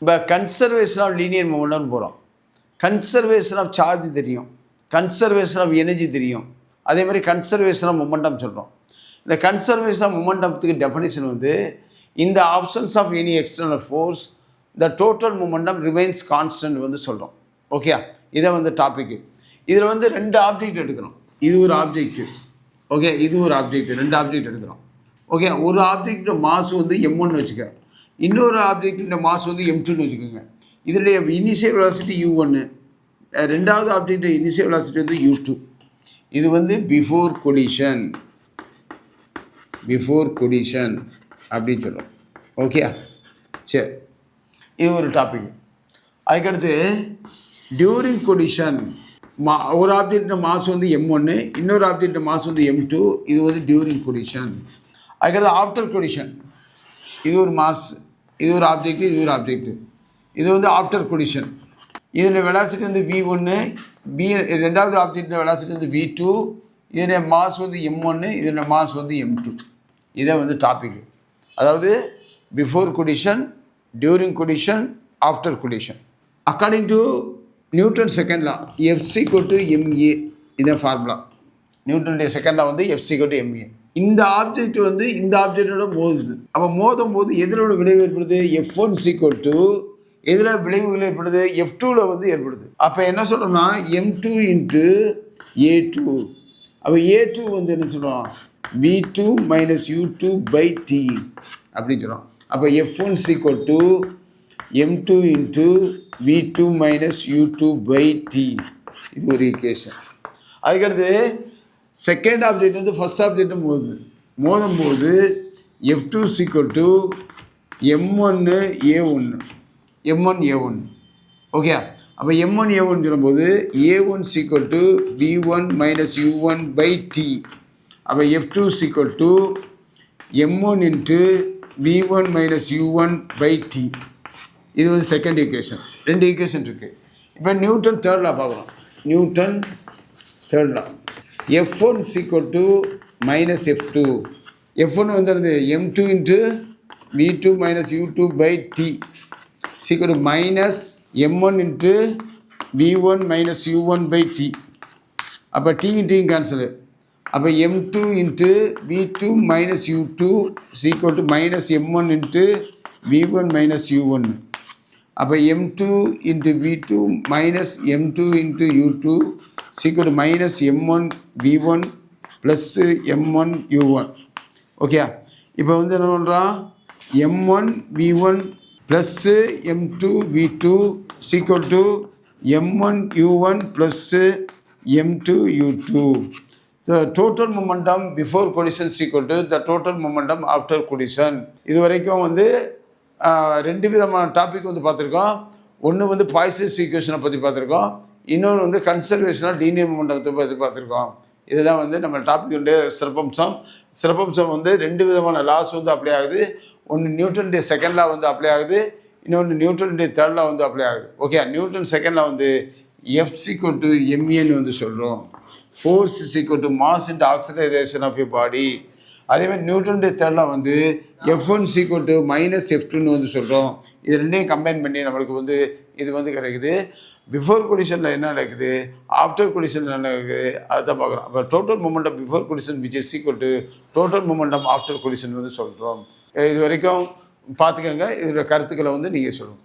இப்போ conservation of linear மொமெண்டம்னு போகிறோம். Conservation of charge தெரியும், கன்சர்வேஷன் ஆஃப் எனர்ஜி தெரியும், அதே மாதிரி கன்சர்வேஷன் ஆஃப் மொமெண்டம் சொல்கிறோம். இந்த கன்சர்வேஷன் ஆஃப் மொமெண்டத்துக்கு டெஃபினிஷன் வந்து இந்த options of any external force the total momentum remains constant வந்து சொல்கிறோம். ஓகே, இதை வந்து டாப்பிக்கு. இதில் வந்து 2 ஆப்ஜெக்ட் எடுக்கிறோம். இது ஒரு ஆப்ஜெக்ட்டு, ஓகே, இது ஒரு ஆப்ஜெக்ட், 2 ஆப்ஜெக்ட் எடுக்கிறோம். ஓகே, ஒரு ஆப்ஜெக்டோட மாஸ் வந்து m1 வச்சுக்க, இன்னொரு ஆப்ஜெக்டின் மாஸ் வந்து m2ன்னு வச்சுக்கோங்க. இதனுடைய இனிஷியல் வெலாசிட்டி u1, ரெண்டாவது ஆப்ஜெக்ட் இனிஷியல் வெலாசிட்டி வந்து u2. இது வந்து பிஃபோர் கொலிஷன் அப்படின்னு சொல்லுவோம். ஓகே, சரி, இது ஒரு டாபிக். அதுக்கடுத்து டியூரிங் கொலிஷன் ஒரு ஆப்ஜெக்ட் மாஸ் வந்து m1, இன்னொரு ஆப்ஜெக்ட் மாஸ் வந்து m2. இது வந்து டியூரிங் கொலிஷன். அதுக்கடுத்து ஆஃப்டர் கொலிஷன், இது ஒரு மாஸ், இது ஒரு ஆப்ஜெக்ட், இது ஒரு ஆப்ஜெக்ட். இது வந்து ஆஃப்டர் கொலிஷன். இதனுடைய வெலாசிட்டி வந்து v1, ரெண்டாவது ஆப்ஜெக்டின் வெலாசிட்டி வந்து v2. இதனுடைய மாஸ் வந்து m1, இதனுடைய மாஸ் வந்து m2. இதை வந்து டாபிக். அதாவது before collision, during collision, after collision. According to Newton second law F=ma, இதான் ஃபார்முலா. நியூட்டனுடைய செகண்ட் லா வந்து F=ma. இந்த ஆப்ஜெக்ட் வந்து இந்த ஆப்ஜெக்டோட மோதுது. அப்போ மோதும் போது எதிலோட விளைவு ஏற்படுது? F1 எதில் விளைவுகள் ஏற்படுது? F2வில் வந்து ஏற்படுது. அப்போ என்ன சொல்கிறோம்னா m2 × a2. அப்போ a2 வந்து என்ன சொல்கிறோம்? v2 - u2/t அப்படின்னு சொல்கிறோம். அப்போ F1 m2 × v2 - u2/t. இது ஒரு ஈக்குவேஷன். அதுக்கடுத்து செகண்ட் ஆப்ஜெக்ட் வந்து ஃபர்ஸ்ட் ஆப்ஜெக்ட் மோதும்போது F2 m1a1. ஓகே, அப்போ m1a1 சொல்லும்போது a1 v1 - u1/t. அப்போ F2 m1 × v1 - u1/t. இது வந்து செகண்ட் ஈக்குவேஷன். 2 ஈக்குவேஷன் இருக்குது. இப்போ நியூட்டன் தேர்ட் லா பார்க்கலாம். Newton third law F1 -F2. F1 வந்து m2 × v2 - u2/t -m1 × v1 - u1/t. அப்போ t கேன்சலு. அப்போ m2 × v2 - u2 -m1 × v1 - u1. அப்போ m2 × v2 -m2 × u2 -m1 v1 + m1 u1. Okay, இப்போ வந்து என்ன பண்ணுறோம்? m1 v1 + m2 v2 m1 u1 + m2 u2. The total momentum before collision the total momentum after collision. இது வரைக்கும் வந்து 2 விதமான topic வந்து பார்த்துருக்கோம். ஒன்று வந்து பாய்சன்ஸ் ஈக்குவேஷனை பற்றி பார்த்துருக்கோம், இன்னொன்று வந்து கன்சர்வேஷன் ஆஃப் லீனியர் மொமெண்டத்தை பற்றி பார்த்துருக்கோம். இதுதான் வந்து நம்ம டாப்பிக்குடைய சிறப்பம்சம் வந்து 2 விதமான லாஸ் வந்து அப்ளை ஆகுது. ஒன்று நியூட்டனுடைய செகண்ட் லா வந்து அப்ளை ஆகுது, இன்னொன்று நியூட்டனுடைய தேர்ட் லா வந்து அப்ளை ஆகுது. ஓகே, நியூட்டன் செகண்ட் லா வந்து F=ma வந்து சொல்கிறோம். Force mass × acceleration of a body. அதேமாதிரி நியூட்டனுடைய தேர்ட் லா வந்து F1 -F2ன்னு வந்து சொல்கிறோம். இது ரெண்டையும் கம்பைன் பண்ணி நம்மளுக்கு வந்து இது வந்து கிடைக்குது. பிஃபோர் கொலிஷனில் என்ன நடக்குது, ஆஃப்டர் கொலிஷனில் என்ன நடக்குது, அதுதான் பார்க்குறோம். அப்போ total momentum before collision total momentum after collision வந்து சொல்கிறோம். இது வரைக்கும் பார்த்துக்கோங்க. இதோட கருத்துக்களை வந்து நீங்கள் சொல்லுங்கள்.